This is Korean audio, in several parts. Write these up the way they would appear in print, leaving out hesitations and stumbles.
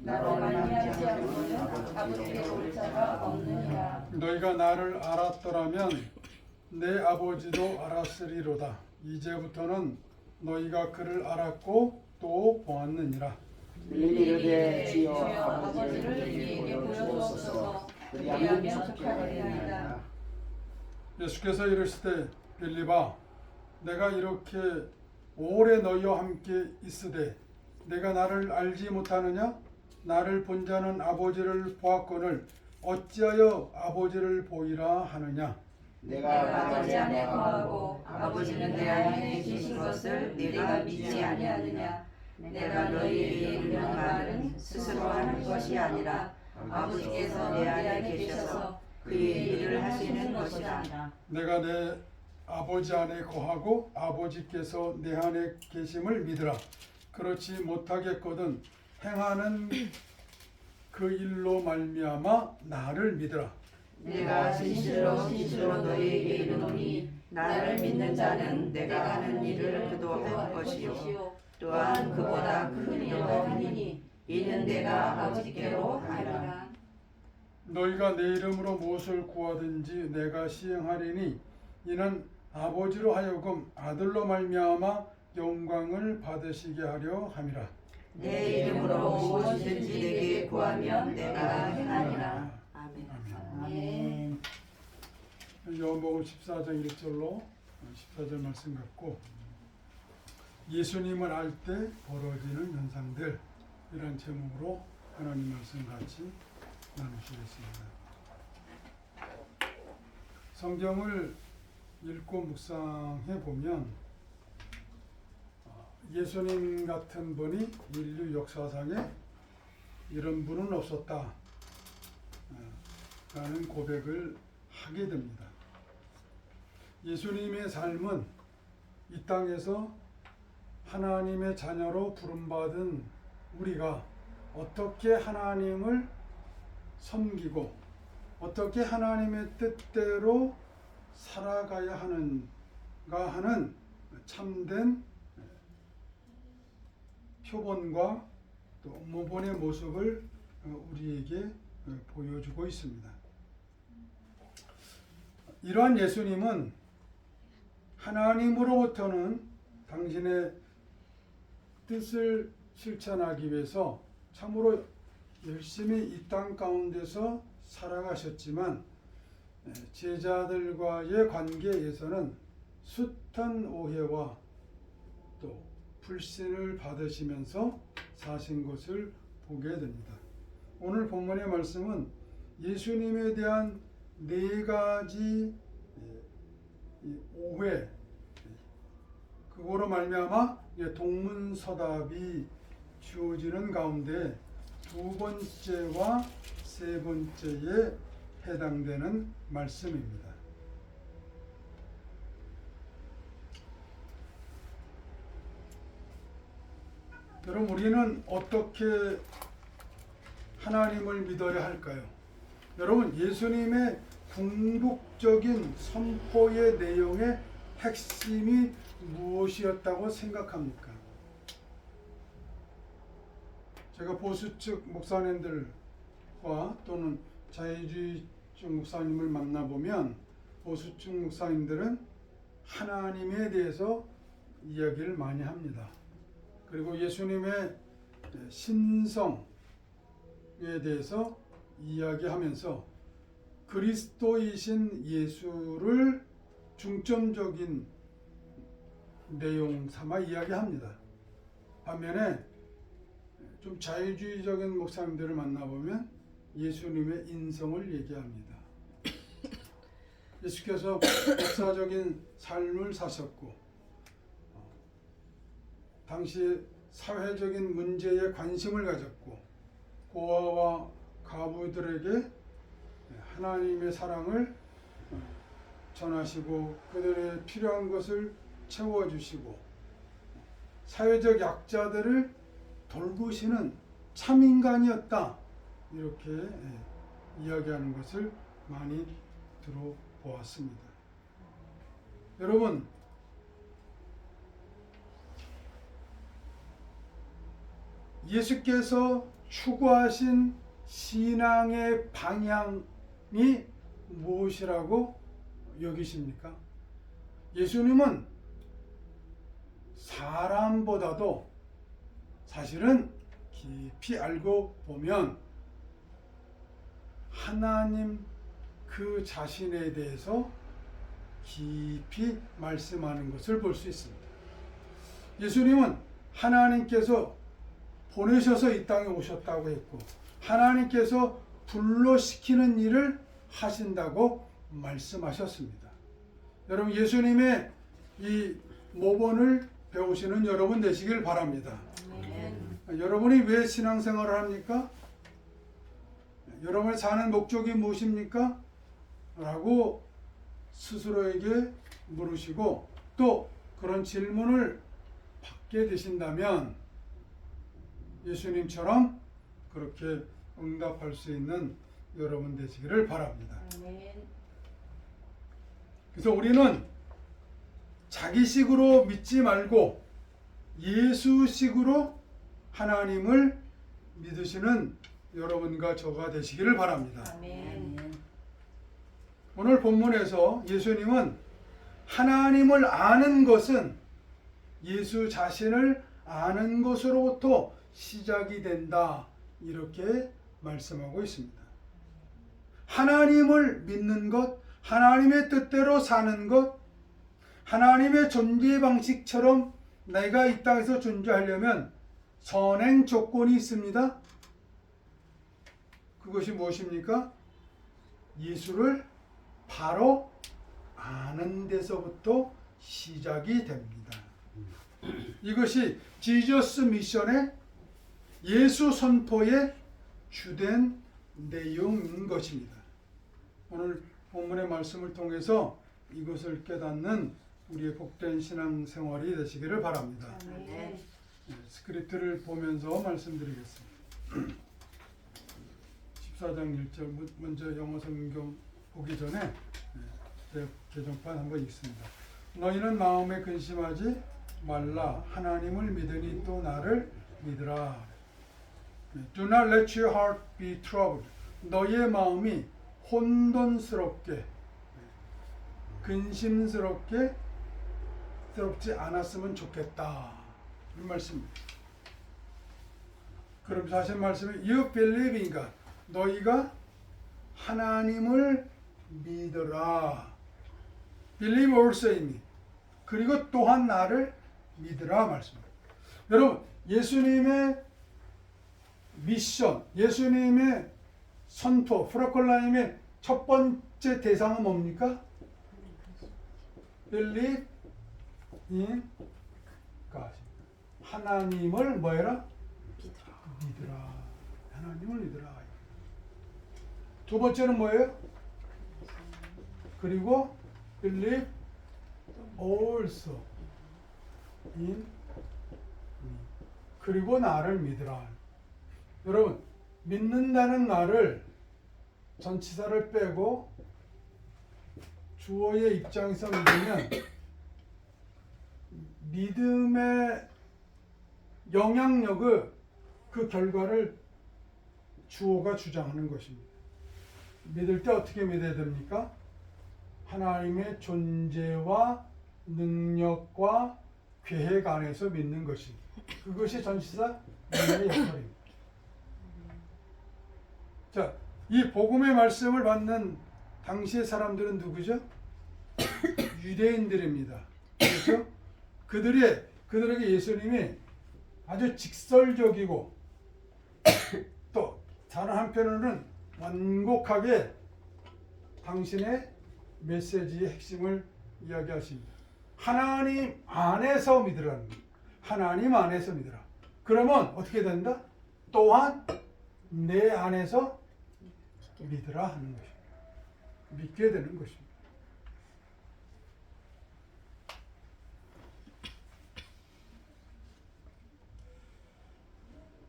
나로 말미암지 않고는 아버지께 올 자가 없느니라. 너희가 나를 알았더라면 내 아버지도 알았으리로다. 이제부터는 너희가 그를 알았고 또 보았느니라. 이르되 주여 아버지를 우리에게 보여주옵소서. 그리하면 족하리이다. 예수께서 이르시되 빌립아, 내가 이렇게 오래 너희와 함께 있으되 내가 나를 알지 못하느냐? 나를 본 자는 아버지를 보았거늘 어찌하여 아버지를 보이라 하느냐? 내가 아버지 안에 거하고 아버지는 내 안에 계신 것을 내가 믿지 아니하느냐? 내가 너희에게 이르는 말은 스스로 하는 것이 아니라 아버지께서 내 안에 계셔서 그의 일을 하시는 것이라. 내가 내 아버지 안에 거하고 아버지께서 내 안에 계심을 믿으라. 그렇지 못하겠거든 행하는 그 일로 말미암아 나를 믿으라. 내가 진실로 너희에게 이르노니 나를 믿는 자는 내가 하는 일을 그도 할 것이요 또한 그보다 큰 일을 하리니 이는 내가 아버지께로 가리라. 너희가 내 이름으로 무엇을 구하든지 내가 시행하리니 이는 아버지로 하여금 아들로 말미암아 영광을 받으시게 하려 함이라. 내 이름으로 무엇이든지 내게 구하면 내가 행하리라. 아멘. 아멘. 요한복음 14장 1절로 14절 말씀 같고, 예수님을 알 때 벌어지는 현상들, 이런 제목으로 하나님 말씀 같이 나누시겠습니다. 성경을 읽고 묵상해 보면 예수님 같은 분이 인류 역사상에 이런 분은 없었다 라는 고백을 하게 됩니다. 예수님의 삶은 이 땅에서 하나님의 자녀로 부름받은 우리가 어떻게 하나님을 섬기고 어떻게 하나님의 뜻대로 살아가야 하는가 하는 참된 표본과 또 모본의 모습을 우리에게 보여주고 있습니다. 이러한 예수님은 하나님으로부터는 당신의 뜻을 실천하기 위해서 참으로 열심히 이 땅 가운데서 살아가셨지만 제자들과의 관계에서는 숱한 오해와 또 불신을 받으시면서 사신 것을 보게 됩니다. 오늘 본문의 말씀은 예수님에 대한 네 가지 오해, 그거로 말미암아 동문서답이 주어지는 가운데 두 번째와 세 번째에 해당되는 말씀입니다. 여러분, 우리는 어떻게 하나님을 믿어야 할까요? 여러분, 예수님의 궁극적인 선포의 내용의 핵심이 무엇이었다고 생각합니까? 제가 보수측 목사님들과 또는 자유주의 쪽 목사님을 만나보면 보수측 목사님들은 하나님에 대해서 이야기를 많이 합니다. 그리고 예수님의 신성에 대해서 이야기하면서 그리스도이신 예수를 중점적인 내용 삼아 이야기합니다. 반면에 좀 자유주의적인 목사님들을 만나보면 예수님의 인성을 얘기합니다. 예수께서 역사적인 삶을 사셨고 당시 사회적인 문제에 관심을 가졌고 고아와 과부들에게 하나님의 사랑을 전하시고 그들의 필요한 것을 채워주시고 사회적 약자들을 돌보시는 참인간이었다, 이렇게 이야기하는 것을 많이 들어보았습니다. 여러분, 예수께서 추구하신 신앙의 방향이 무엇이라고 여기십니까? 예수님은 사람보다도 사실은 깊이 알고 보면 하나님 그 자신에 대해서 깊이 말씀하는 것을 볼 수 있습니다. 예수님은 하나님께서 보내셔서 이 땅에 오셨다고 했고 하나님께서 불러시키는 일을 하신다고 말씀하셨습니다. 여러분 예수님의 이 모본을 배우시는 여러분 되시길 바랍니다. 여러분이 왜 신앙생활을 합니까? 여러분이 사는 목적이 무엇입니까? 라고 스스로에게 물으시고 또 그런 질문을 받게 되신다면 예수님처럼 그렇게 응답할 수 있는 여러분 되시기를 바랍니다. 그래서 우리는 자기식으로 믿지 말고 예수식으로 하나님을 믿으시는 여러분과 저가 되시기를 바랍니다. 오늘 본문에서 예수님은 하나님을 아는 것은 예수 자신을 아는 것으로부터 시작이 된다 이렇게 말씀하고 있습니다. 하나님을 믿는 것, 하나님의 뜻대로 사는 것, 하나님의 존재 방식처럼 내가 이 땅에서 존재하려면 선행 조건이 있습니다. 그것이 무엇입니까? 예수를 바로 아는 데서부터 시작이 됩니다. 이것이 지저스 미션의 예수 선포의 주된 내용인 것입니다. 오늘 본문의 말씀을 통해서 이것을 깨닫는 우리의 복된 신앙생활이 되시기를 바랍니다. 스크립트를 보면서 말씀드리겠습니다. 14장 1절 먼저 영어 성경 보기 전에 제 개정판 한번 읽습니다. 너희는 마음에 근심하지 말라. 하나님을 믿으니 또 나를 믿으라. Do not let your heart be troubled. 너희의 마음이 혼돈스럽게 근심스럽게 스럽지 않았으면 좋겠다. 이 말씀입니다. 그럼 다시 말씀해. You believe in God. 너희가 하나님을 믿으라. Believe also in me. 그리고 또한 나를 믿으라 말씀입니다. 여러분 예수님의 미션, 예수님의 선포, 프로클라임의 첫 번째 대상은 뭡니까? Believe in God. 하나님을 뭐해라? 믿으라. 하나님을 믿으라. 두 번째는 뭐예요? 그리고 believe also in me. 그리고 나를 믿으라. 여러분 믿는다는 말을 전치사를 빼고 주어의 입장에서 믿으면 믿음의 영향력을 그 결과를 주어가 주장하는 것입니다. 믿을 때 어떻게 믿어야 됩니까? 하나님의 존재와 능력과 계획 안에서 믿는 것이 그것이 전치사 믿음의 역할입니다. 자, 이 복음의 말씀을 받는 당시의 사람들은 누구죠? 유대인들입니다. 그렇죠? 그들에게 예수님이 아주 직설적이고 또 다른 한편으로는 완곡하게 당신의 메시지의 핵심을 이야기하십니다. 하나님 안에서 믿으라는 거예요. 하나님 안에서 믿으라. 그러면 어떻게 된다? 또한 내 안에서 믿으라 하는 것입니다. 믿게 되는 것입니다.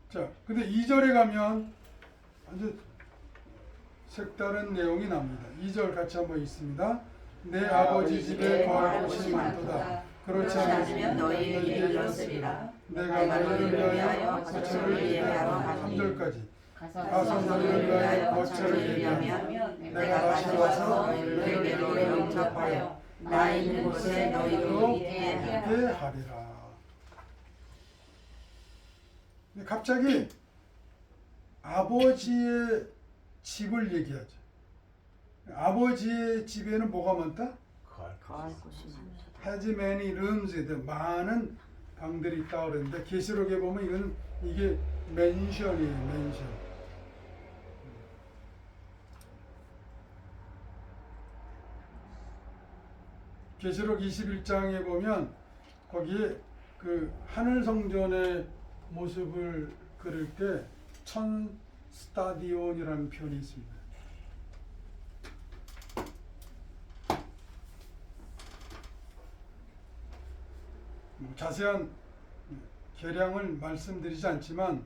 자, 근데 2절에 가면 아주 색다른 내용이 납니다. 2절 같이 한번 읽습니다. 내 아버지 집에 거할 곳이 많도다. 그렇지 않으면 너희에게 이르렀으리라. 내가 너희를 위하여 거처를 예비하러 3절까지 가서 너희를 위하여 거처를 예비하면 내가 다시 와서 너희에게로 영접하여 나 있는 곳에 너희도 있게 하리라. 갑자기 아버지의 집을 얘기하죠. 아버지의 집에는 뭐가 많다? Has many rooms. 많은 방들이 있다 그러는데 계시록에 보면 이게 맨션이에요. 맨션. 계시록 21장에 보면 거기에 그 하늘 성전의 모습을 그릴 때 천 스타디온이라는 표현이 있습니다. 자세한 계량을 말씀드리지 않지만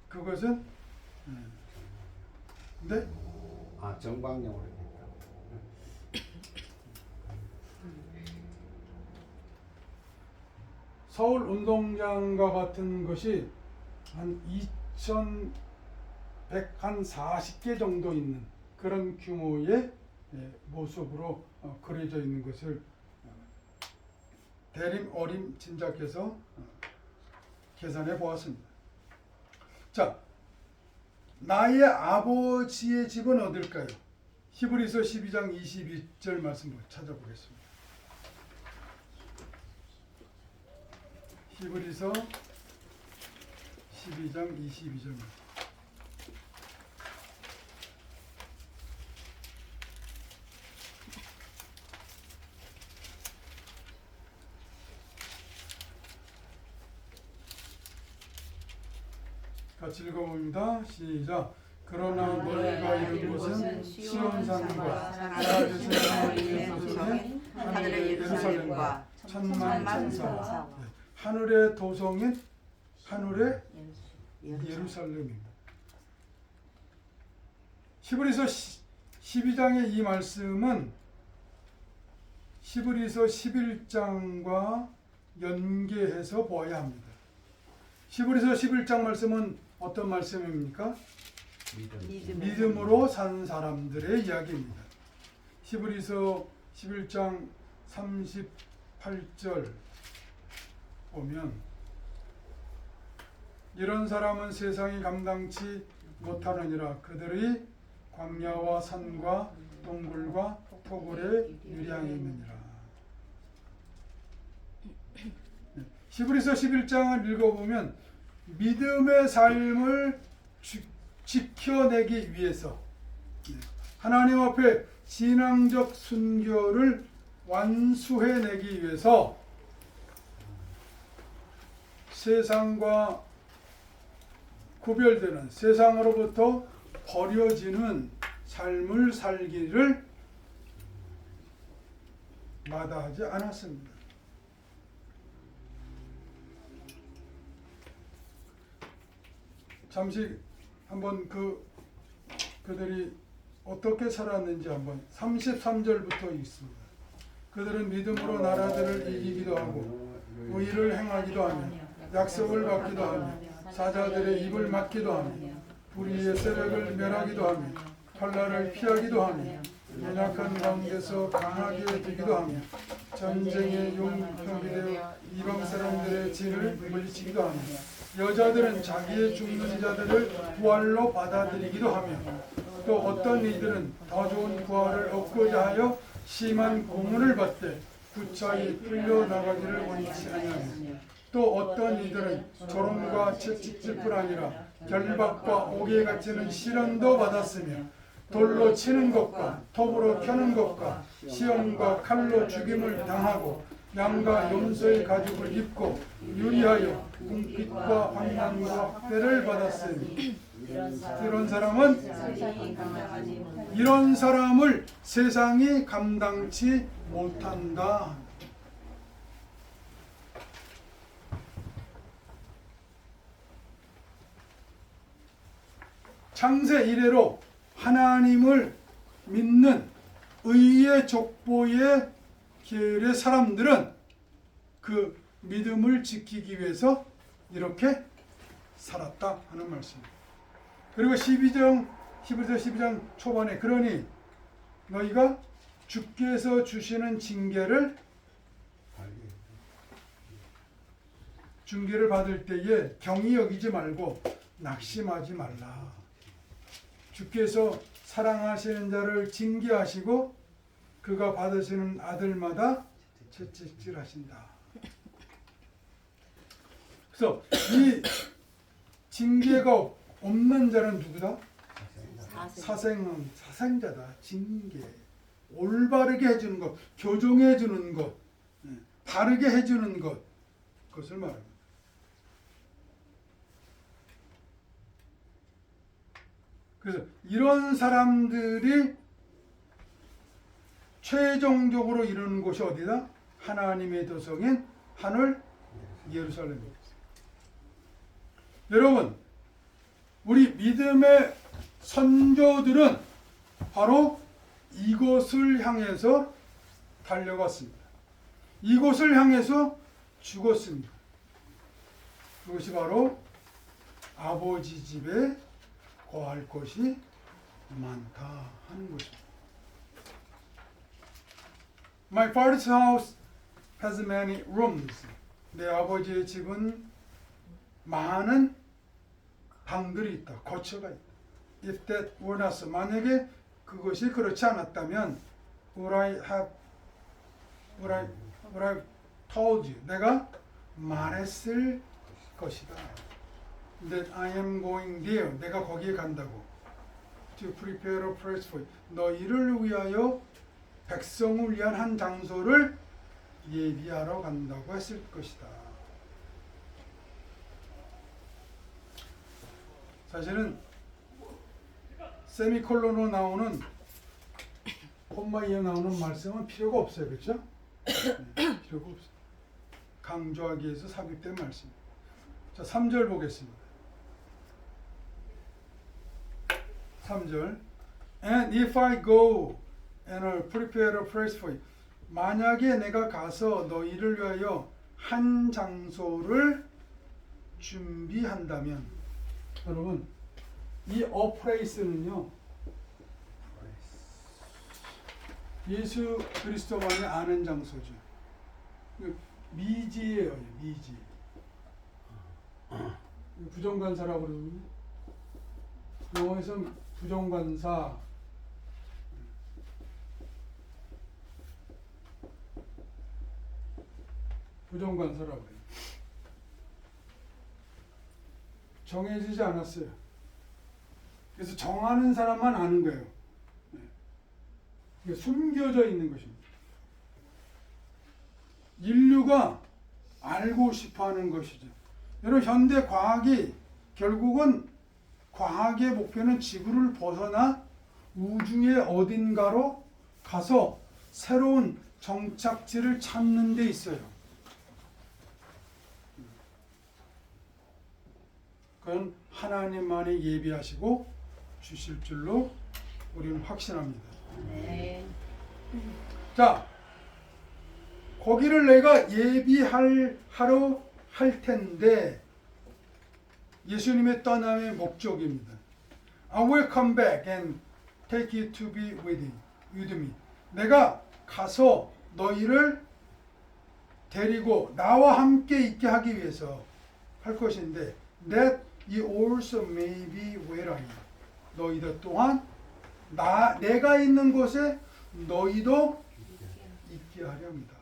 그것은 네? 정방용으로 서울 운동장과 같은 것이 한 2,140개 정도 있는 그런 규모의 모습으로 그려져 있는 것을 대림 어림 짐작해서 계산해 보았습니다. 자, 나의 아버지의 집은 어딜까요? 히브리서 12장 22절 말씀을 찾아보겠습니다. 히브리서 12장 22절 말씀. 같이 읽어봅니다. 시작. 그러나 너희가 이룬 곳은 시온산과 사라지는 도성인 하늘의 예루살렘과 천만천사. 하늘의 도성인 하늘의 예루살렘입니다. 히브리서 12장의 이 말씀은 히브리서 11장과 연계해서 보아야 합니다. 히브리서 11장 말씀은 어떤 말씀입니까? 믿음으로 산 사람들의 이야기입니다. 히브리서 11장 38절 보면 이런 사람은 세상이 감당치 못하느니라. 그들의 광야와 산과 동굴과 토굴에 유리함이 있느니라. 히브리서 11장을 읽어보면 믿음의 삶을 지켜내기 위해서 하나님 앞에 신앙적 순교를 완수해내기 위해서 세상과 구별되는 세상으로부터 버려지는 삶을 살기를 마다하지 않았습니다. 잠시 한번 그들이 어떻게 살았는지 한번 33절부터 읽습니다. 그들은 믿음으로 나라들을 이기기도 하고 의를 행하기도 하며 약속을 받기도 하며 사자들의 입을 막기도 하며 불의의 세력을 멸하기도 하며 환난을 피하기도 하며 연약한 가운데서 강하게 되기도 하며 전쟁의 용병이 되어 이방 사람들의 진을 물리치기도 하며 여자들은 자기의 죽는 자들을 부활로 받아들이기도 하며 또 어떤 이들은 더 좋은 부활을 얻고자 하여 심한 고문을 받되 구차히 풀려나가기를 원치 아니하며 또 어떤 이들은 조롱과 채찍질 뿐 아니라 결박과 옥에 갇히는 시련도 받았으며 돌로 치는 것과 톱으로 켜는 것과 시험과 칼로 죽임을 당하고 양과 염소의 가죽을 입고 유리하여 궁핍과 환난과 학대를 받았으니 이런 사람을 세상이 감당치 못한다. 창세 이래로 하나님을 믿는 의의 족보의 계열의 사람들은 그 믿음을 지키기 위해서 이렇게 살았다 하는 말씀입니다. 그리고 12장 히브리서 12장 초반에 그러니 너희가 주께서 주시는 징계를 받을 때에 경히 여기지 말고 낙심하지 말라. 주께서 사랑하시는 자를 징계하시고 그가 받으시는 아들마다 채찍질하신다. 그래서 이 징계가 없는 자는 누구다? 사생자다. 징계. 올바르게 해주는 것, 교정해 주는 것, 바르게 해주는 것, 그것을 말합니다. 그래서 이런 사람들이 최종적으로 이루는 곳이 어디다? 하나님의 도성인 하늘 예루살렘입니다. 여러분, 우리 믿음의 선조들은 바로 이곳을 향해서 달려갔습니다. 이곳을 향해서 죽었습니다. 그것이 바로 아버지 집에 거할 것이 많다 하는 것입니다. My father's house has many rooms. 내 아버지의 집은 많은 방들이 있다. 거처가 있다. If that were not so, 만약에 그것이 그렇지 않았다면 would I told you, 내가 말했을 것이다. That I am going there, 내가 거기에 간다고. To prepare a place for you, 너희를 위하여 백성을 위한 한 장소를 예비하러 간다고 했을 것이다. 사실은 세미콜론으로 나오는 콤마 이어 나오는 말씀은 필요가 없어요. 그렇죠? 네, 필요가 없어요. 강조하기 위해서 삽입된 말씀. 자, 3절 보겠습니다. 3절 And if I go and prepare a place for you, 만약에 내가 가서 너희를 위하여 한 장소를 준비한다면, 여러분 이 a place는요 예수 그리스도만이 아는 장소죠. 미지예요. 미지. 부정관사라고 그러거든요. 영어에서는 부정관사, 부정관사라고 해요. 정해지지 않았어요. 그래서 정하는 사람만 아는 거예요. 네. 숨겨져 있는 것입니다. 인류가 알고 싶어하는 것이죠. 여러분, 현대 과학이 결국은 과학의 목표는 지구를 벗어나 우주의 어딘가로 가서 새로운 정착지를 찾는 데 있어요. 그건 하나님만이 예비하시고 주실 줄로 우리는 확신합니다. 네. 자, 거기를 내가 예비하러 할 텐데 예수님의 떠남의 목적입니다. I will come back and take you to be with me. 내가 가서 너희를 데리고 나와 함께 있게 하기 위해서 할 것인데 that you also may be where I am. 너희들 또한 내가 있는 곳에 너희도 있게 하려 합니다.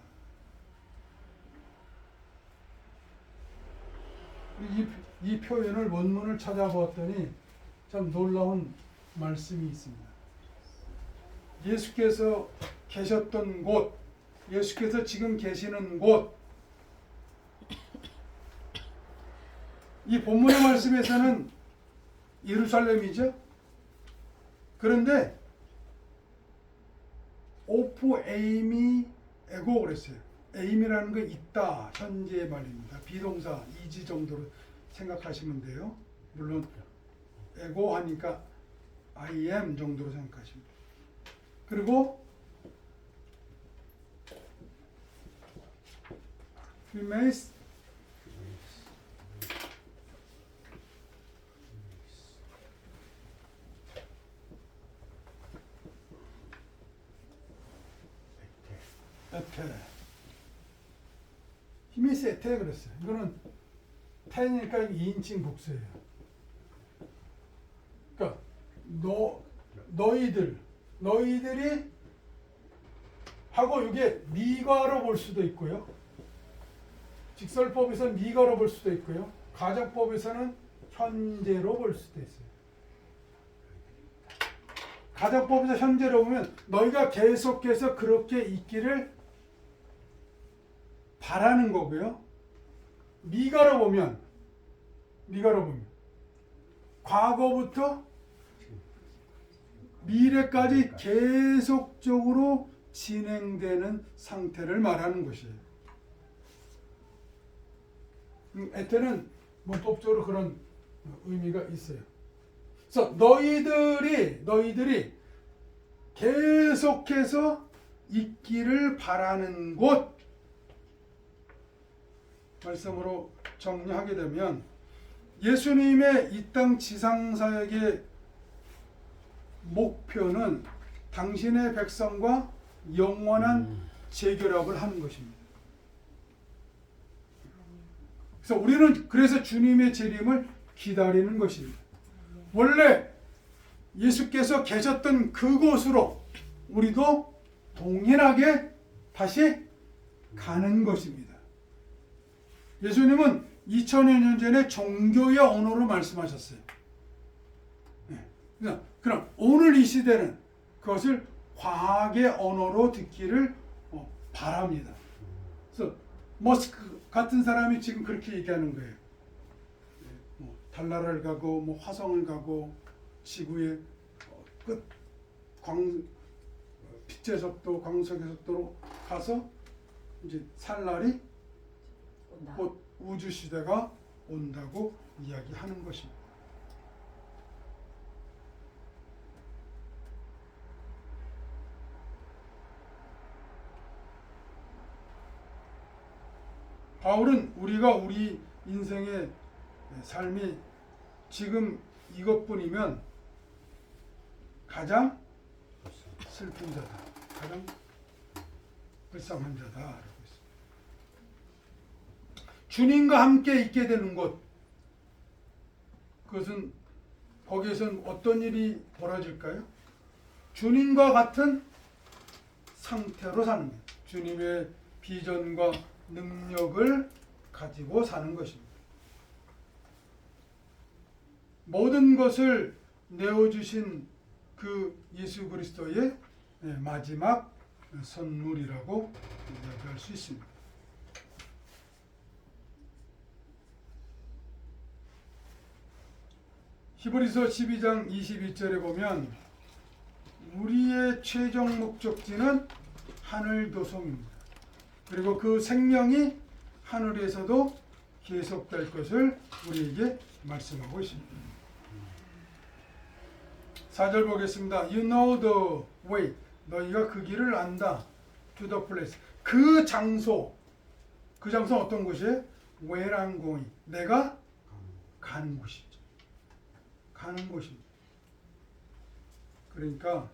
이 표현을 원문을 찾아보았더니 참 놀라운 말씀이 있습니다. 예수께서 계셨던 곳, 예수께서 지금 계시는 곳, 이 본문의 말씀에서는 예루살렘이죠. 그런데 오프 에임이 에고 그랬어요. 에임이라는 건 있다, 현재의 말입니다. 비동사 이지 정도로 생각하시면 돼요. 물론 에고 하니까 I am 정도로 생각하시면 돼요. 그리고 에테. 히미스 에테 그랬어요. 이거는 테니까 2인칭 복수예요. 그러니까 너희들이 하고 이게 미가로 볼 수도 있고요. 직설법에서는 미가로 볼 수도 있고요. 가정법에서는 현재로 볼 수도 있어요. 가정법에서 현재로 보면 너희가 계속해서 그렇게 있기를 바라는 거고요. 미가로 보면 과거부터 미래까지 계속적으로 진행되는 상태를 말하는 것이에요. 에테는 문법적으로 그런 의미가 있어요. 그래서 너희들이 계속해서 있기를 바라는 곳, 말씀으로 정리하게 되면 예수님의 이 땅 지상사역의 목표는 당신의 백성과 영원한 재결합을 하는 것입니다. 그래서 우리는 그래서 주님의 재림을 기다리는 것입니다. 원래 예수께서 계셨던 그곳으로 우리도 동일하게 다시 가는 것입니다. 예수님은 2000여 년 전에 종교의 언어로 말씀하셨어요. 그럼 오늘 이 시대는 그것을 과학의 언어로 듣기를 바랍니다. 그래서 머스크 같은 사람이 지금 그렇게 얘기하는 거예요. 달나라를 가고 화성을 가고 지구의 끝 빛의 속도, 광속의 속도로 가서 이제 살 날이 곧 우주 시대가 온다고 이야기하는 것입니다. 바울은 우리가 우리 인생의 삶이 지금 이것뿐이면 가장 슬픈 자다, 가장 불쌍한 자다 라고 했습니다. 주님과 함께 있게 되는 곳, 그것은 거기에서는 어떤 일이 벌어질까요? 주님과 같은 상태로 사는 거예요. 주님의 비전과 능력을 가지고 사는 것입니다. 모든 것을 내어주신 그 예수 그리스도의 마지막 선물이라고 이야기할 수 있습니다. 히브리서 12장 21절에 보면 우리의 최종 목적지는 하늘 도성입니다. 그리고 그 생명이 하늘에서도 계속될 것을 우리에게 말씀하고 있습니다. 4절 보겠습니다. You know the way. 너희가 그 길을 안다. To the place. 그 장소는 어떤 곳이에요? Where I'm going. 내가 가는 곳이죠. 가는 곳입니다. 그러니까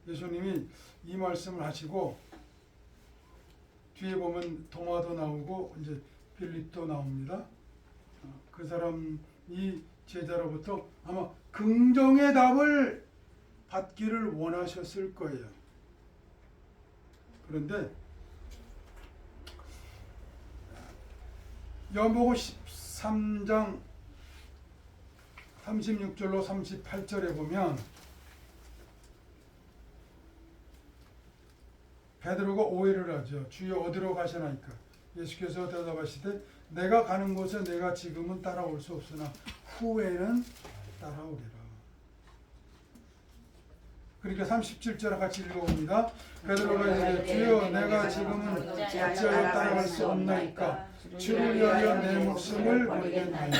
예수님이 이 말씀을 하시고 뒤에 보면 도마도 나오고 이제 빌립도 나옵니다. 그 사람 이 제자로부터 아마 긍정의 답을 받기를 원하셨을 거예요. 그런데 요한복음 13장 36절로 38절에 보면 베드로가 오해를 하죠. 주여 어디로 가시나이까? 예수께서 대답하시되 내가 가는 곳에 내가 지금은 따라올 수 없으나 후에는 따라오리라. 그러니까 37절 같이 읽어봅니다. 베드로가 이르되 주여 내가 지금은 어찌하여 따라갈 수 없나이까? 주를 위하여 내 목숨을 버리겠나이까?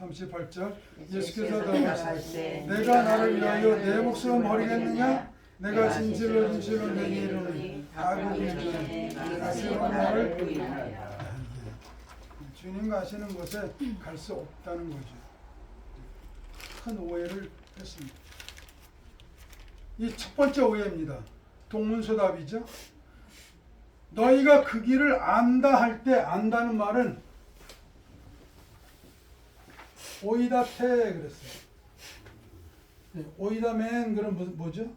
38절 예수께서 대답하시되 내가 나를 위하여 내 목숨을 버리겠느냐? 내가 진실로 내게 이르노니 아구일 전에 네가 세 번 나를 부인하리라. 주님 가시는 곳에 갈 수 없다는 거죠. 큰 오해를 했습니다. 이 첫 번째 오해입니다. 동문서답이죠. 너희가 그 길을 안다 할 때, 안다는 말은 오이다테 그랬어요. 네, 오이다맨 그럼 뭐죠?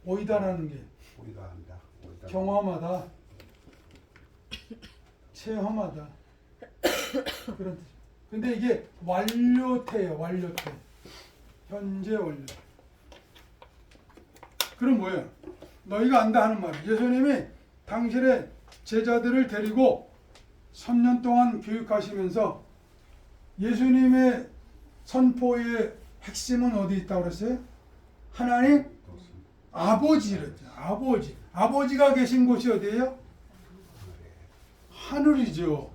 오이다라는 게 우리가 한다. 우리가 경험하다, 체험하다 그런 뜻이에요. 근데 이게 완료태예요. 완료태. 현재 완료. 그럼 뭐예요? 너희가 안다 하는 말. 예수님이 당신의 제자들을 데리고 3년 동안 교육하시면서 예수님의 선포의 핵심은 어디 있다고 그랬어요? 하나님 아버지랬죠. 아버지. 아버지가 계신 곳이 어디예요? 하늘이죠.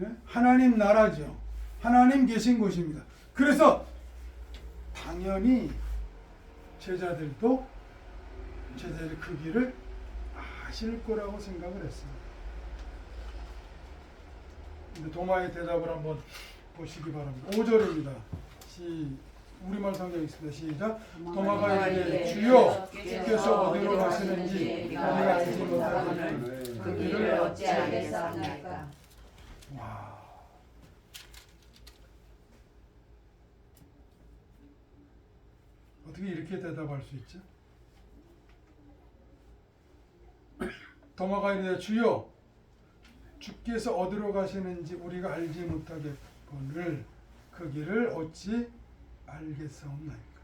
예? 하나님 나라죠. 하나님 계신 곳입니다. 그래서 당연히 제자들이 그 길을 아실 거라고 생각을 했어요. 근데 도마의 대답을 한번 보시기 바랍니다. 5절입니다. 우리말 성경 있습니다. 시작. 도마가 이르되 주여 주께서 어디로 가시는지 우리가 알지 못하거늘 그 길을 어찌 알겠사옵나이까. 와. 어떻게 이렇게 대답할 수 있죠? 도마가 이르되 주여 주께서 어디로 가시는지 우리가 알지 못하겠거늘 그 길을 어찌 알겠사옵나이까.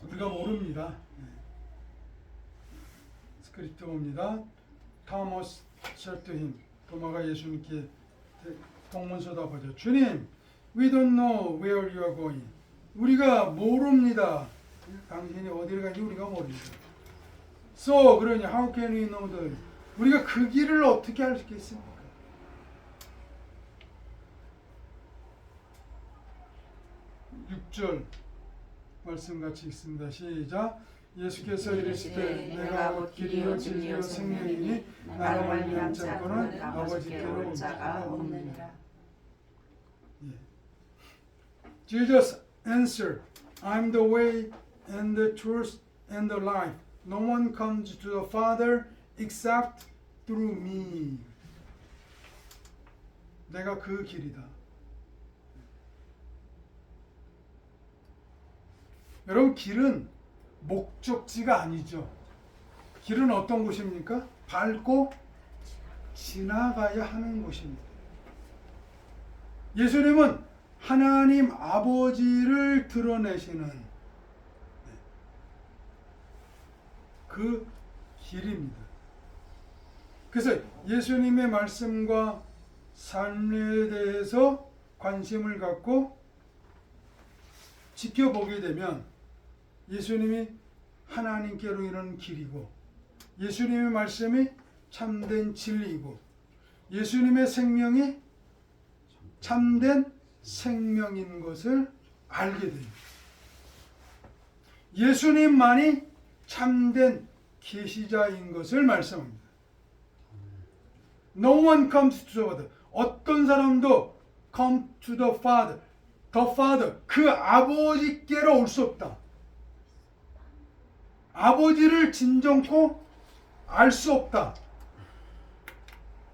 우리가 모릅니다. 스크립트 봅니다. 토마스 said to him, 도마가 예수님께 동문서답하죠. 주님, we don't know where you are going. 우리가 모릅니다. 당신이 어디를 가는지 우리가 모릅니다. So, 그러니 how can we know the 우리가 그 길을 어떻게 알 수 있겠습니까? (6절) 말씀 같이 읽습니다. 시작. 예수께서 이르시되 내가 곧 길이요 진리요 생명이니 나로 말미암지 않고는 아버지께로 올 자가 없느니라. Jesus answered, I'm the way and the truth and the life. No one comes to the Father except through me. 내가 그 길이다. 여러분, 길은 목적지가 아니죠. 길은 어떤 곳입니까? 밟고 지나가야 하는 곳입니다. 예수님은 하나님 아버지를 드러내시는 그 길입니다. 그래서 예수님의 말씀과 삶에 대해서 관심을 갖고 지켜보게 되면 예수님이 하나님께로 이르는 길이고 예수님의 말씀이 참된 진리이고 예수님의 생명이 참된 생명인 것을 알게 됩니다. 예수님만이 참된 계시자인 것을 말씀합니다. No one comes to the Father. 어떤 사람도 come to the Father. The Father. 그 아버지께로 올 수 없다. 아버지를 진정코 알 수 없다.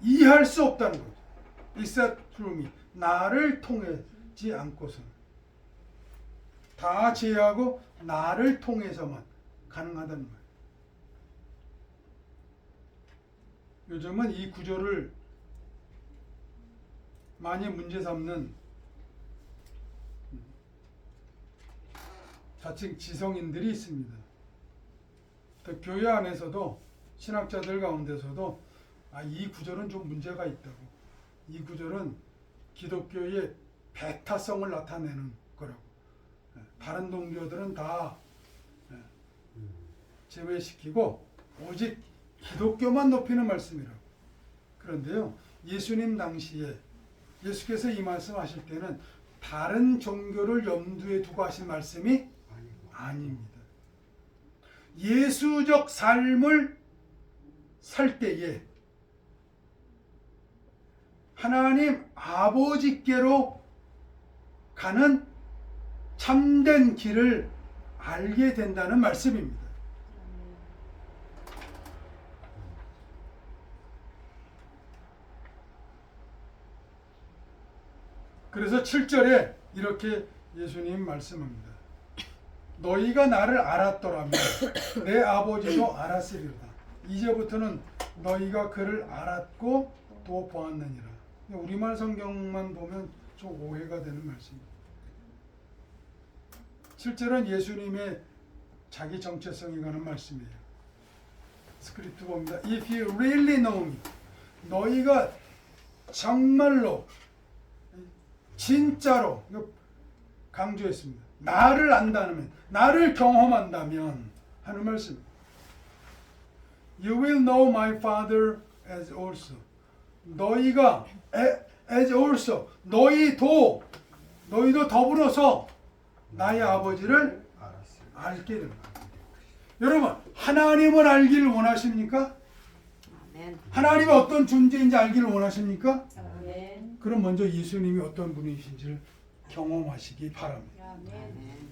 이해할 수 없다는 거죠. Except through me. 나를 통하지 않고서는. 다 제외하고 나를 통해서만 가능하다는 거예요. 요즘은 이 구조를 많이 문제 삼는 자칭 지성인들이 있습니다. 또 교회 안에서도 신학자들 가운데서도 이 구절은 좀 문제가 있다고. 이 구절은 기독교의 배타성을 나타내는 거라고. 다른 종교들은 다 제외시키고 오직 기독교만 높이는 말씀이라고. 그런데요, 예수님 당시에 예수께서 이 말씀하실 때는 다른 종교를 염두에 두고 하신 말씀이 아닙니다. 예수적 삶을 살 때에 하나님 아버지께로 가는 참된 길을 알게 된다는 말씀입니다. 그래서 7절에 이렇게 예수님 말씀합니다. 너희가 나를 알았더라면 내 아버지도 알았으리로다. 이제부터는 너희가 그를 알았고 또 보았느니라. 우리말 성경만 보면 좀 오해가 되는 말씀입니다. 7절은 예수님의 자기 정체성에 관한 말씀이에요. 스크립트 봅니다. If you really know me, 너희가 정말로 진짜로 강조했습니다. 나를 안다면, 나를 경험한다면 하는 말씀. You will know my Father as also. 너희가 as also 너희도 더불어서 나의 아버지를 알았어요. 알게 됩니다. 여러분, 하나님을 알기를 원하십니까? 아멘. 하나님이 어떤 존재인지 알기를 원하십니까? 아멘. 그럼 먼저 예수님이 어떤 분이신지를 경험하시기 바랍니다. 아멘.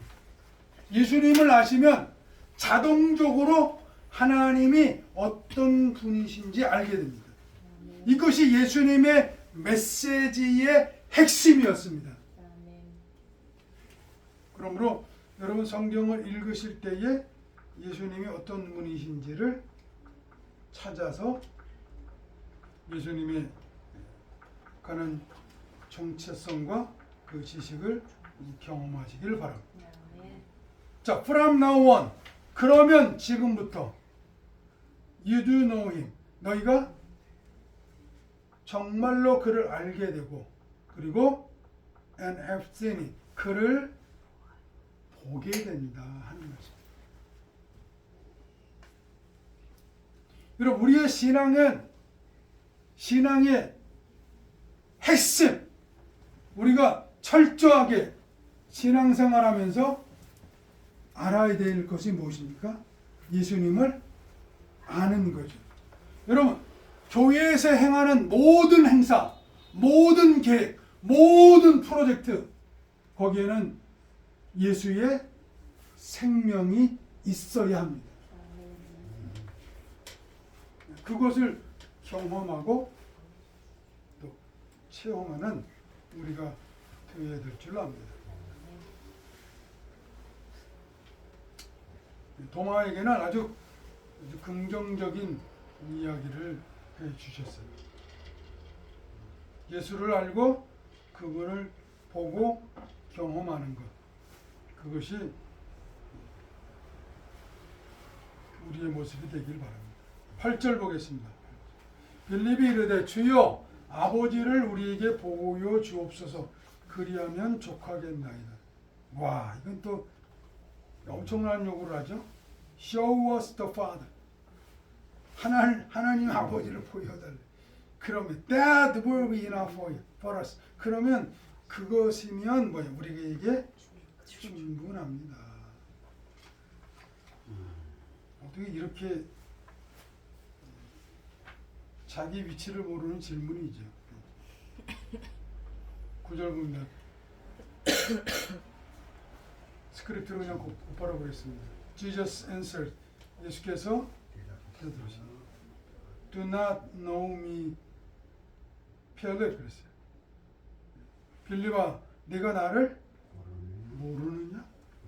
예수님을 아시면 자동적으로 하나님이 어떤 분이신지 알게 됩니다. 이것이 예수님의 메시지의 핵심이었습니다. 그러므로 여러분 성경을 읽으실 때에 예수님이 어떤 분이신지를 찾아서 예수님의 관한 정체성과 그 지식을 경험하시기를 바랍니다. 자, from now on. 그러면 지금부터 you do know him. 너희가 정말로 그를 알게 되고 그리고 and have seen him. 그를 보게 된다 하는 말씀. 여러분, 우리의 신앙의 핵심, 우리가 철저하게 신앙생활하면서 알아야 될 것이 무엇입니까? 예수님을 아는 거죠. 여러분, 교회에서 행하는 모든 행사, 모든 계획, 모든 프로젝트, 거기에는 예수의 생명이 있어야 합니다. 그것을 경험하고 또 체험하는 우리가 되어야 될 줄 압니다. 도마에게는 아주 긍정적인 이야기를 해주셨어요. 예수를 알고 그분을 보고 경험하는 것, 그것이 우리의 모습이 되길 바랍니다. 8절 보겠습니다. 빌립이 이르되 주여 아버지를 우리에게 보여 주옵소서 그리하면 족하겠나이다. 와, 이건 또 엄청난 요구를 하죠. Show us the Father. 하나님 아버지를 보여달래. 그러면 that will be enough for us. 그러면 그것이면 뭐야? 우리에게 충분합니다. 어떻게 이렇게 자기 위치를 모르는 질문이죠. 9절 보면 스크립트로 그냥 곧바로 보겠습니다. Jesus answered. 예수께서 대답하십니다. Do not know me, 필립 그랬어요. 빌립아, 네가 나를 모르느냐?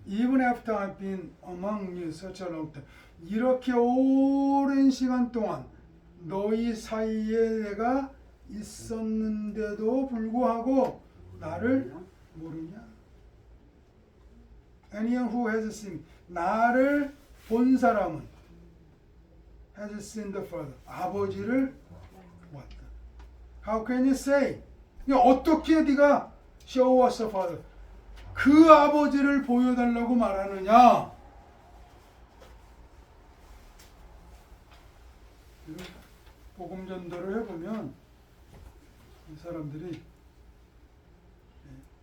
Even after I've been among you such a long time. 이렇게 오랜 시간 동안 너희 사이에 내가 있었는데도 불구하고 나를 모르냐? Anyone who has seen, 나를 본 사람은 has seen the Father, 아버지를 보았다. How can you say? 어떻게 네가 show us the Father, 그 아버지를 보여달라고 말하느냐? 복음 전도를 해보면 이 사람들이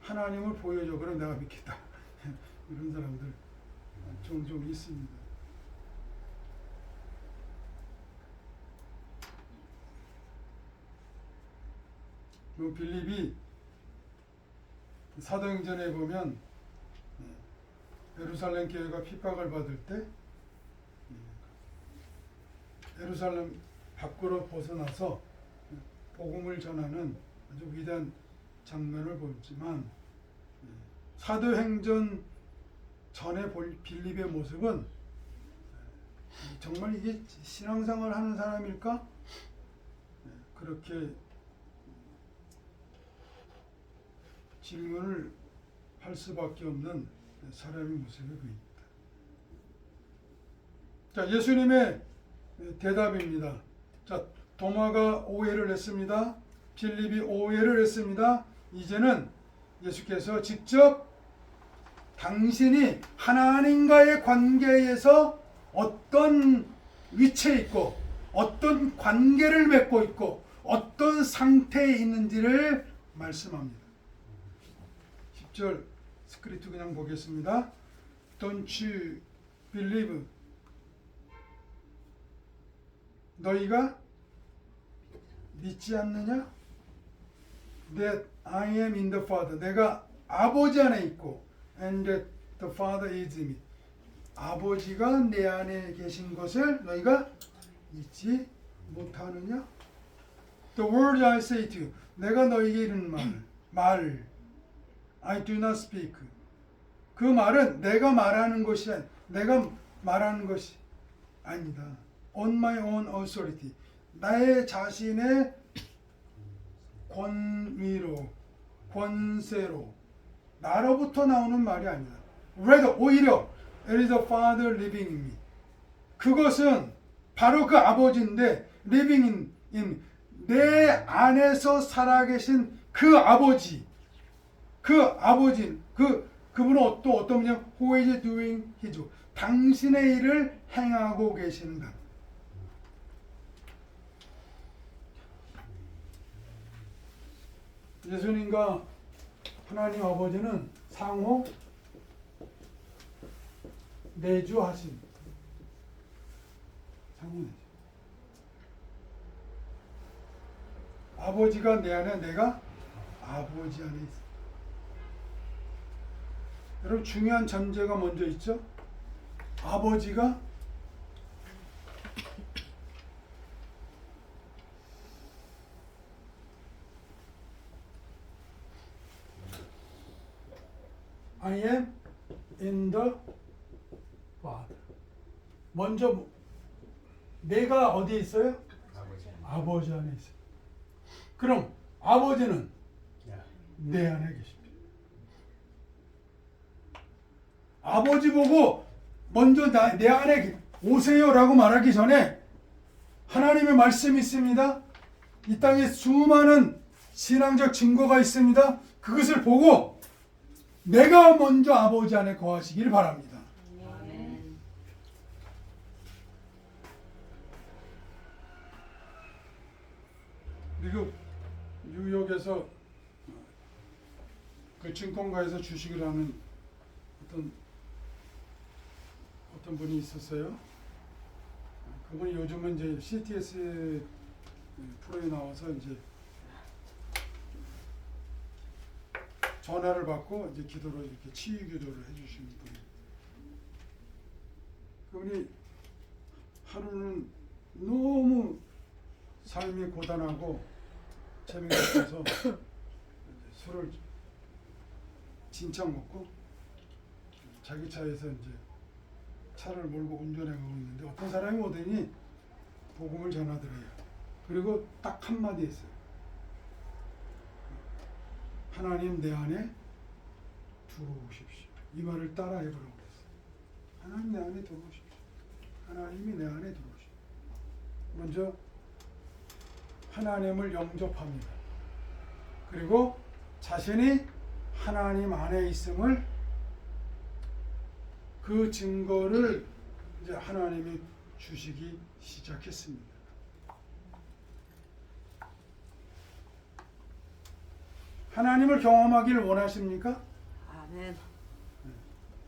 하나님을 보여줘, 그럼 내가 믿겠다. 이런 사람들 종종 있습니다. 빌립이 사도행전에 보면 예루살렘 교회가 핍박을 받을 때 예루살렘 밖으로 벗어나서 복음을 전하는 아주 위대한 장면을 보였지만 사도행전 전에 볼 빌립의 모습은 정말 이게 신앙생활 하는 사람일까? 그렇게 질문을 할 수밖에 없는 사람의 모습이 보입니다. 자, 예수님의 대답입니다. 자, 도마가 오해를 했습니다. 빌립이 오해를 했습니다. 이제는 예수께서 직접 당신이 하나님과의 관계에서 어떤 위치에 있고 어떤 관계를 맺고 있고 어떤 상태에 있는지를 말씀합니다. 10절 스크립트 그냥 보겠습니다. Don't you believe? 너희가 믿지 않느냐? That I am in the Father. 내가 아버지 안에 있고 and that the Father is in me. 아버지가 내 안에 계신 것을 너희가 믿지 못하느냐? The word I say to you. 내가 너희에게 이르는 말 I do not speak. 그 말은 내가 말하는 것이 아니다. On my own authority. 나의 자신의 권위로, 권세로, 나로부터 나오는 말이 아니다. Rather, 오히려 It is the Father living in me. 그것은 바로 그 아버지인데 living in 내 안에서 살아계신 그 아버지, 그분은 또 어떤 분이냐? Who is doing his work. 당신의 일을 행하고 계신다. 예수님과 하나님 아버지는 상호 내주하신 상호 내주. 아버지가 내 안에, 내가 아버지 안에 있어. 여러분 중요한 전제가 먼저 있죠. 아버지가 I am in the Father. 먼저 내가 어디에 있어요? 아버지 안에 있어요. 그럼 아버지는 내 안에 계십니다. 아버지 보고 먼저 내 안에 오세요라고 말하기 전에 하나님의 말씀이 있습니다. 이 땅에 수많은 신앙적 증거가 있습니다. 그것을 보고 내가 먼저 아버지 안에 거하시기를 바랍니다. 아멘. 미국 뉴욕에서 그 증권가에서 주식을 하는 어떤 분이 있었어요. 그분이 요즘은 이제 CTS 프로에 나와서 이제 전화를 받고 이제 기도를 이렇게 치유 기도를 해주시는 분이에요. 그분이 하루는 너무 삶이 고단하고 재미가 없어서 술을 진창 먹고 자기 차에서 이제 차를 몰고 운전해 가고 있는데 어떤 사람이 오더니 복음을 전하더래요. 그리고 딱 한마디 했어요. 하나님 내 안에 들어오십시오. 이 말을 따라 해보라고 했어요. 하나님 내 안에 들어오십시오. 하나님이 내 안에 들어오십시오. 먼저 하나님을 영접합니다. 그리고 자신이 하나님 안에 있음을 그 증거를 이제 하나님이 주시기 시작했습니다. 하나님을 경험하기를 원하십니까? 아멘.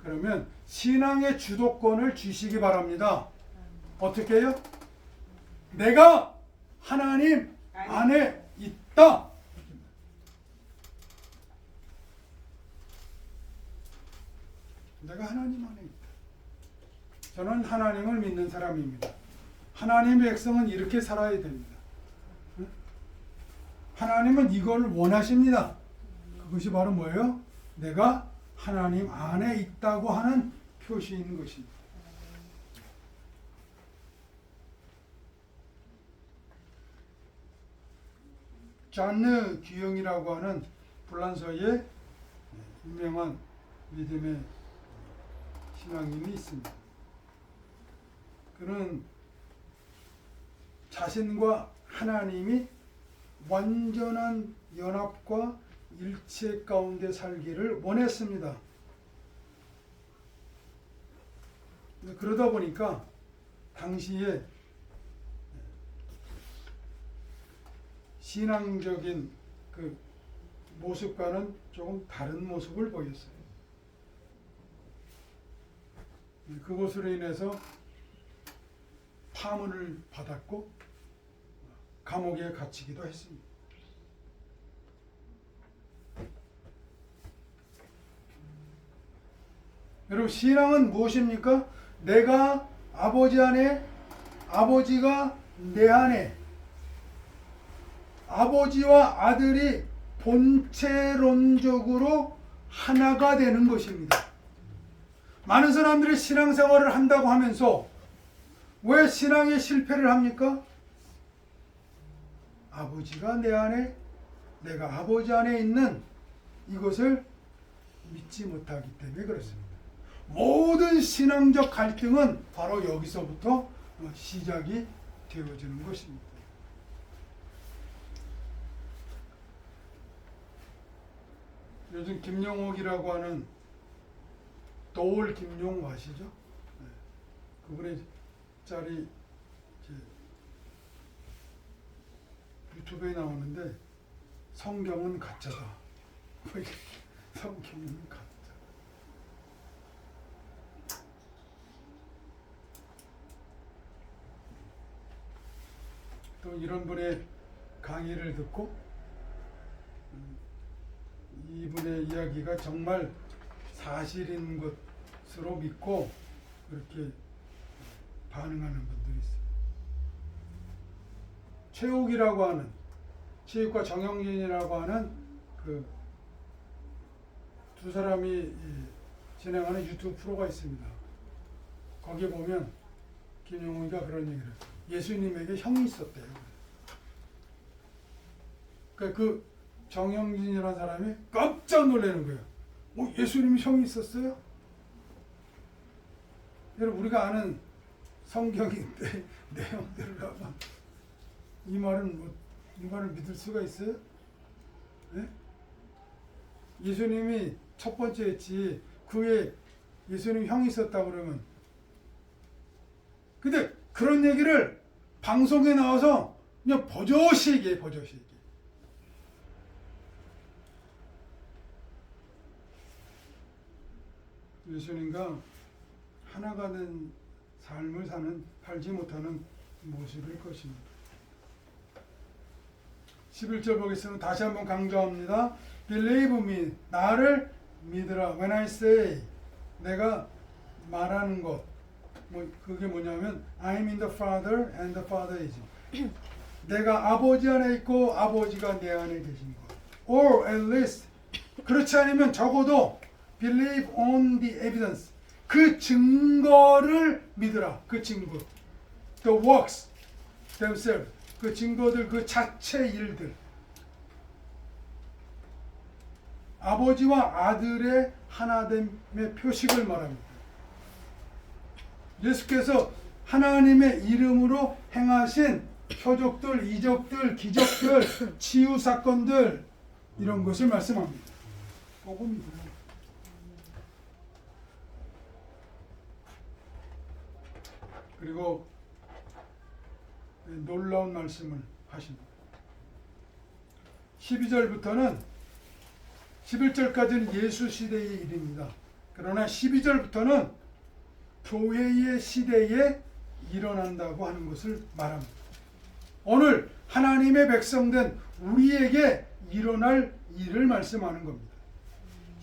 그러면 신앙의 주도권을 주시기 바랍니다. 어떻게 해요? 내가 하나님 안에 있다. 내가 하나님 안에 있다. 저는 하나님을 믿는 사람입니다. 하나님의 백성은 이렇게 살아야 됩니다. 하나님은 이걸 원하십니다. 그것이 바로 뭐예요? 내가 하나님 안에 있다고 하는 표시인 것입니다. 잔느 귀영이라고 하는 불란서의 유명한 믿음의 신앙인이 있습니다. 그는 자신과 하나님이 완전한 연합과 일체 가운데 살기를 원했습니다. 그러다 보니까 당시에 신앙적인 그 모습과는 조금 다른 모습을 보였어요. 그것으로 인해서 파문을 받았고 감옥에 갇히기도 했습니다. 여러분, 신앙은 무엇입니까? 내가 아버지 안에, 아버지가 내 안에, 아버지와 아들이 본체론적으로 하나가 되는 것입니다. 많은 사람들이 신앙생활을 한다고 하면서 왜 신앙에 실패를 합니까? 아버지가 내 안에, 내가 아버지 안에 있는 이것을 믿지 못하기 때문에 그렇습니다. 모든 신앙적 갈등은 바로 여기서부터 시작이 되어지는 것입니다. 요즘 김용옥이라고 하는 도올 김용 아시죠? 네. 그분의 짤이 유튜브에 나오는데 성경은 가짜다. 성경은 가짜. 또 이런 분의 강의를 듣고 이분의 이야기가 정말 사실인 것으로 믿고 그렇게 반응하는 분들이 있어요. 최욱이라고 하는, 최욱과 정영진이라고 하는 그 두 사람이 진행하는 유튜브 프로가 있습니다. 거기에 보면 김용욱이가 그런 얘기를 해요. 예수님에게 형이 있었대요. 그러니까 그 정영진이라는 사람이 깜짝 놀라는 거예요. 예수님이 형이 있었어요? 여러분, 우리가 아는 성경인데 내용들을 하면 이 말을 믿을 수가 있어요? 네? 예수님이 첫 번째 했지 그에 예수님 형이 있었다 그러면, 근데 그런 얘기를 방송에 나와서 그냥 버젓이 얘기해. 예수님과 하나가 된 삶을 살지 못하는 모습일 것입니다. 11절 보겠습니다. 다시 한번 강조합니다. Believe me, 나를 믿으라. When I say, 내가 말하는 것, 그게 뭐냐면 I'm in the Father and the Father is. 내가 아버지 안에 있고 아버지가 내 안에 계신 것. Or at least, 그렇지 않으면 적어도 Believe on the evidence. 그 증거를 믿으라. 그 증거. The works themselves. 그 증거들, 그 자체 일들. 아버지와 아들의 하나됨의 표식을 말합니다. 예수께서 하나님의 이름으로 행하신 표적들, 이적들, 기적들, 치유 사건들, 이런 것을 말씀합니다. 복음이구나. 그리고 놀라운 말씀을 하십니다. 12절부터는 11절까지는 예수 시대의 일입니다. 그러나 12절부터는 교회의 시대에 일어난다고 하는 것을 말합니다. 오늘 하나님의 백성된 우리에게 일어날 일을 말씀하는 겁니다.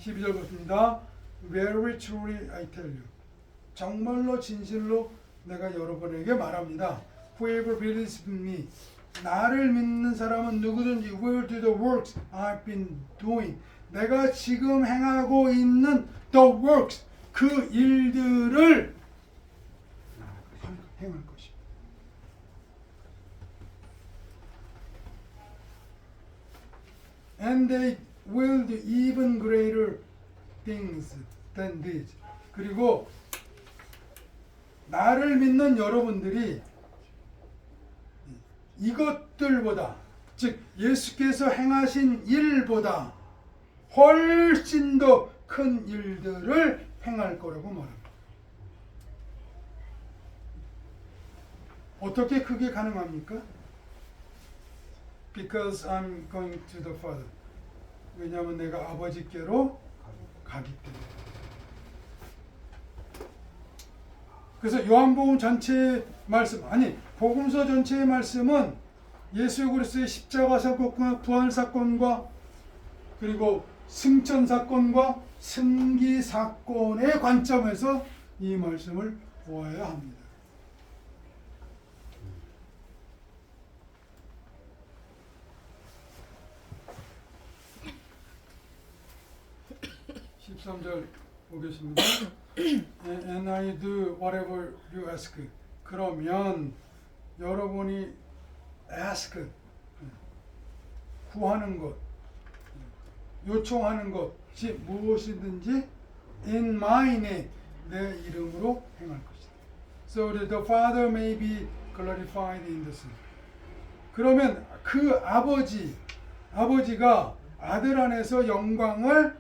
12절 보십니다. Very truly I tell you. 정말로 진실로 내가 여러분에게 말합니다. Whoever believes in me. 나를 믿는 사람은 누구든지 will do the works I've been doing. 내가 지금 행하고 있는 the works, 그 일들을 행할 것입니다. And they will do even greater things than these. 그리고 나를 믿는 여러분들이 이것들보다, 즉 예수께서 행하신 일보다 훨씬 더 큰 일들을 행할 거라고 말합니다. 어떻게 그게 가능합니까? Because I'm going to the Father. 왜냐하면 내가 아버지께로 가기 때문에. 그래서 요한복음 전체의 말씀, 아니 복음서 전체의 말씀은 예수 그리스도의 십자가 사건과 부활 사건과 그리고 승천 사건과 승기 사건의 관점에서 이 말씀을 보아야 합니다. 13절 보겠습니다. And I do whatever you ask. 그러면 여러분이 ask, 구하는 것, 요청하는 것이 무엇이든지 in my name, 내 이름으로 행할 것이다. So that the Father may be glorified in the Son. 그러면 그 아버지가 아들 안에서 영광을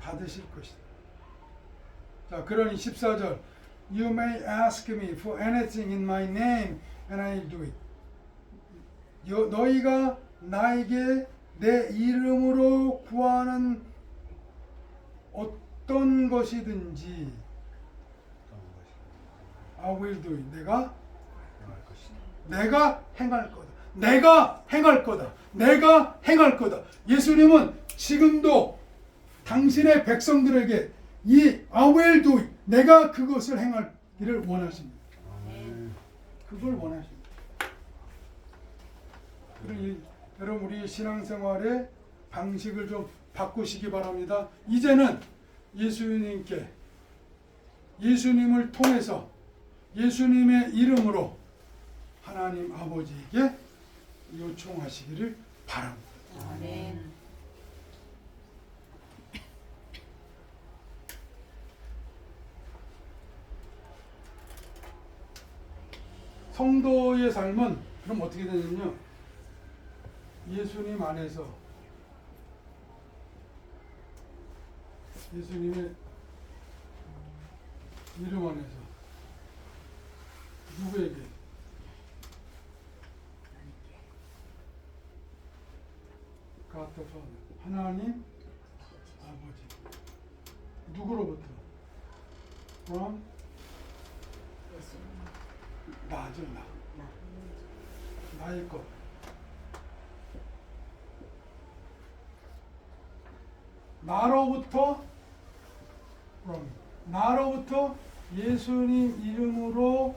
받으실 것이다. 자, 그러니 14절 You may ask me for anything in my name and I'll do it. 너희가 나에게 내 이름으로 구하는 어떤 것이든지 I will do it. 내가 행할 거다. 내가 행할 거다. 내가 행할 거다. 예수님은 지금도 당신의 백성들에게 이 I will do it. 내가 그것을 행하기를 원하십니다. 그걸 원하십니다. 그러니 여러분 우리 신앙생활의 방식을 좀 바꾸시기 바랍니다. 이제는 예수님을 통해서 예수님의 이름으로 하나님 아버지에게 요청하시기를 바랍니다. 아멘. 성도의 삶은 그럼 어떻게 되냐면요. 예수님 안에서 예수님의 이름 안에서 누구에게? God the Father, 하나님 아버지. 누구로부터? From 나죠, 나의 것. 나로부터 예수님 이름으로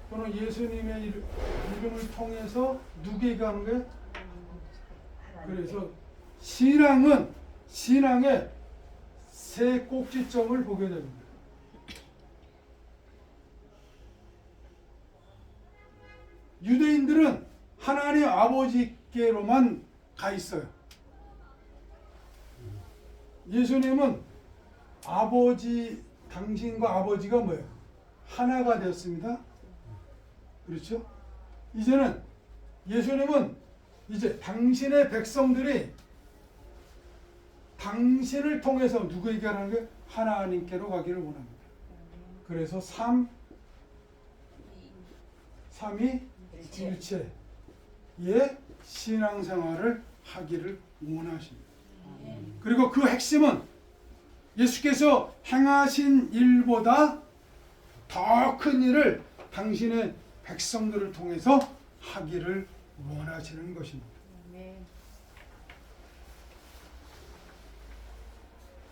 또는 예수님의 이름을 통해서 누구에게 하는 거예요? 그래서 신앙의 세 꼭지점을 보게 됩니다. 유대인들은 하나님 아버지께로만 가 있어요. 예수님은 당신과 아버지가 뭐예요? 하나가 되었습니다. 그렇죠? 이제는 예수님은 이제 당신의 백성들이 당신을 통해서 누구에게 하는 게 하나님께로 가기를 원합니다. 그래서 삼위일체의 신앙생활을 하기를 원하십니다. 그리고 그 핵심은 예수께서 행하신 일보다 더 큰 일을 당신의 백성들을 통해서 하기를 원하시는 것입니다.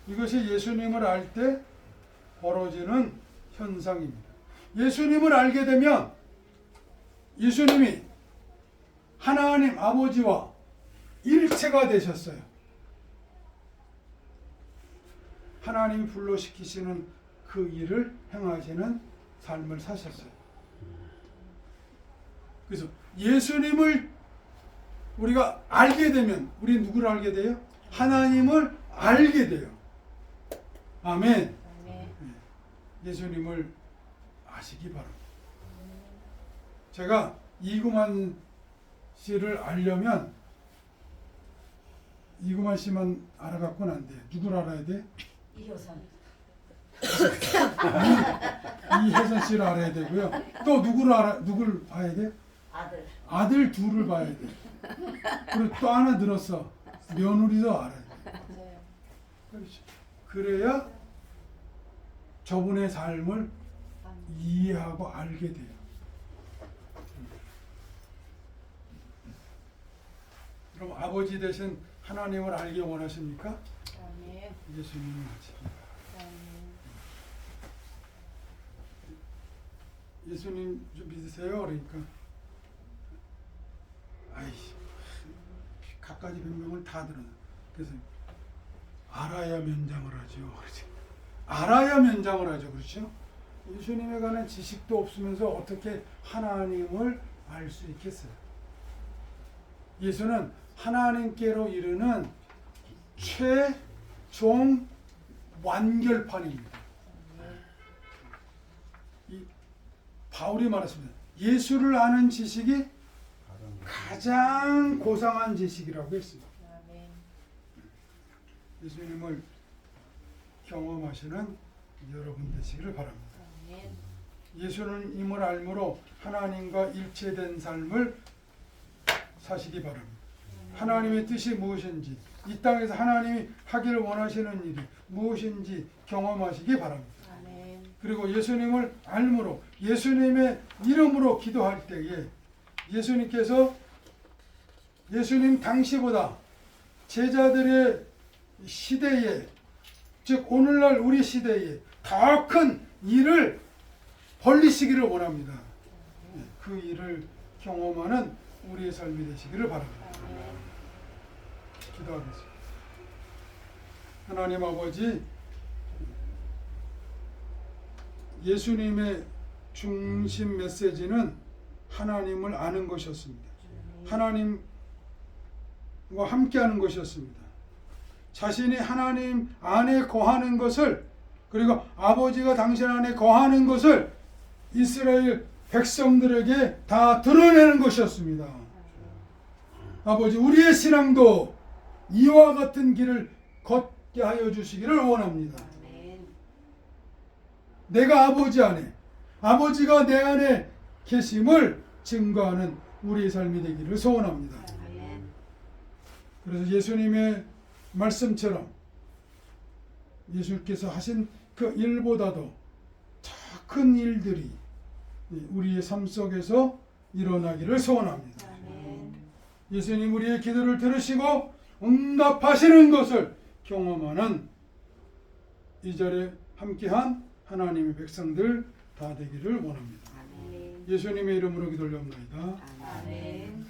이것이 예수님을 알 때 벌어지는 현상입니다. 예수님을 알게 되면 예수님이 하나님 아버지와 일체가 되셨어요. 하나님이 불러시키시는 그 일을 행하시는 삶을 사셨어요. 그래서 예수님을 우리가 알게 되면 우리 누구를 알게 돼요? 하나님을 알게 돼요. 아멘. 예수님을 아시기 바랍니다. 제가 이구만 씨를 알려면 이구만 씨만 알아갖고는 안 돼요. 누구를 알아야 돼? 이효선. 이혜선 씨를 알아야 되고요. 또 누구를 봐야 돼? 아들. 아들 둘을 봐야 돼. 그리고 또 하나 늘었어. 며느리도 알아야 돼. 맞아요. 그렇죠. 그래야 저분의 삶을 이해하고 알게 돼요. 그럼 아버지 되신 하나님을 알기 원하십니까? 아멘. 예수님을 아십니다. 예수님 좀 믿으세요? 그러니까 아이씨 갖가지 변명을 다 들어. 그래서 알아야 면장을 하죠. 그렇죠? 알아야 면장을 하죠. 그렇죠? 예수님에 관한 지식도 없으면서 어떻게 하나님을 알 수 있겠어요? 예수는 하나님께로 이르는 최종 완결판입니다. 이 바울이 말했습니다. 예수를 아는 지식이 가장 고상한 지식이라고 했습니다. 아멘. 예수님을 경험하시는 여러분 되시기를 바랍니다. 아멘. 예수님을 알므로 하나님과 일체된 삶을 사시기 바랍니다. 하나님의 뜻이 무엇인지, 이 땅에서 하나님이 하기를 원하시는 일이 무엇인지 경험하시기 바랍니다. 아멘. 그리고 예수님을 알므로 예수님의 이름으로 기도할 때에 예수님께서 예수님 당시보다 제자들의 시대에, 즉 오늘날 우리 시대에 더 큰 일을 벌리시기를 원합니다. 그 일을 경험하는 우리의 삶이 되시기를 바랍니다. 기도하겠습니다. 하나님 아버지, 예수님의 중심 메시지는 하나님을 아는 것이었습니다. 하나님과 함께하는 것이었습니다. 자신이 하나님 안에 거하는 것을, 그리고 아버지가 당신 안에 거하는 것을 이스라엘 백성들에게 다 드러내는 것이었습니다. 아버지, 우리의 신앙도 이와 같은 길을 걷게 하여 주시기를 원합니다. 내가 아버지 안에, 아버지가 내 안에 계심을 증거하는 우리의 삶이 되기를 소원합니다. 그래서 예수님의 말씀처럼 예수께서 하신 그 일보다도 더 큰 일들이 우리의 삶 속에서 일어나기를 소원합니다. 예수님 우리의 기도를 들으시고 응답하시는 것을 경험하는 이 자리에 함께한 하나님의 백성들 다 되기를 원합니다. 예수님의 이름으로 기도를 올려옵나이다. 아멘.